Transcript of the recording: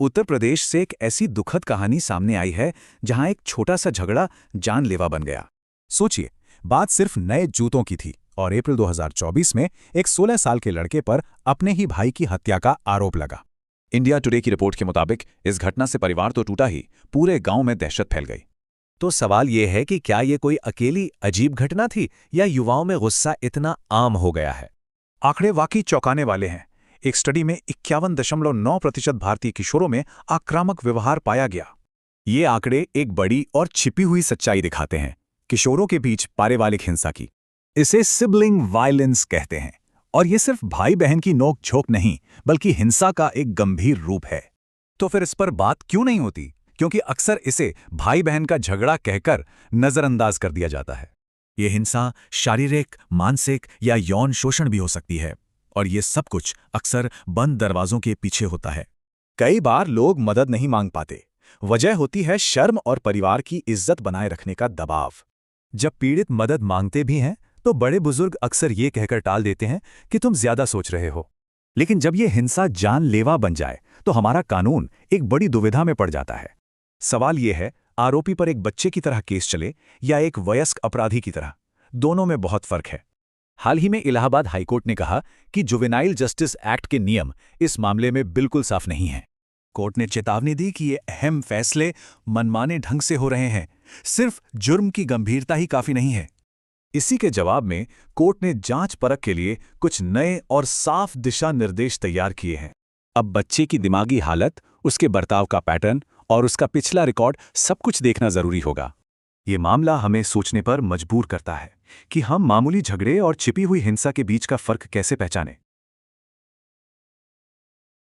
उत्तर प्रदेश से एक ऐसी दुखद कहानी सामने आई है जहां एक छोटा सा झगड़ा जानलेवा बन गया। सोचिए, बात सिर्फ नए जूतों की थी और अप्रैल 2024 में एक 16 साल के लड़के पर अपने ही भाई की हत्या का आरोप लगा। इंडिया टुडे की रिपोर्ट के मुताबिक इस घटना से परिवार तो टूटा ही, पूरे गांव में दहशत फैल गई। तो सवाल ये है कि क्या ये कोई अकेली अजीब घटना थी या युवाओं में गुस्सा इतना आम हो गया है? आंकड़े वाकई चौंकाने वाले हैं। एक स्टडी में 51.9% भारतीय किशोरों में आक्रामक व्यवहार पाया गया। ये आंकड़े एक बड़ी और छिपी हुई सच्चाई दिखाते हैं, किशोरों के बीच पारिवारिक हिंसा की। इसे सिबलिंग वायलेंस कहते हैं, और ये सिर्फ भाई बहन की नोक-झोंक नहीं, बल्कि हिंसा का एक गंभीर रूप है। तो फिर इस पर बात क्यों नहीं होती? क्योंकि अक्सर इसे भाई बहन का झगड़ा कहकर नजरअंदाज कर दिया जाता है। ये हिंसा शारीरिक, मानसिक या यौन शोषण भी हो सकती है, और ये सब कुछ अक्सर बंद दरवाजों के पीछे होता है। कई बार लोग मदद नहीं मांग पाते। वजह होती है शर्म और परिवार की इज्जत बनाए रखने का दबाव। जब पीड़ित मदद मांगते भी हैं तो बड़े बुजुर्ग अक्सर ये कहकर टाल देते हैं कि तुम ज्यादा सोच रहे हो। लेकिन जब ये हिंसा जानलेवा बन जाए तो हमारा कानून एक बड़ी दुविधा में पड़ जाता है। सवाल ये है, आरोपी पर एक बच्चे की तरह केस चले या एक वयस्क अपराधी की तरह? दोनों में बहुत फर्क है। हाल ही में इलाहाबाद हाईकोर्ट ने कहा कि जुवेनाइल जस्टिस एक्ट के नियम इस मामले में बिल्कुल साफ नहीं हैं। कोर्ट ने चेतावनी दी कि ये अहम फैसले मनमाने ढंग से हो रहे हैं, सिर्फ जुर्म की गंभीरता ही काफी नहीं है। इसी के जवाब में कोर्ट ने जांच परख के लिए कुछ नए और साफ दिशा निर्देश तैयार किए हैं। अब बच्चे की दिमागी हालत, उसके बर्ताव का पैटर्न और उसका पिछला रिकॉर्ड सब कुछ देखना जरूरी होगा। ये मामला हमें सोचने पर मजबूर करता है कि हम मामूली झगड़े और छिपी हुई हिंसा के बीच का फर्क कैसे पहचानें।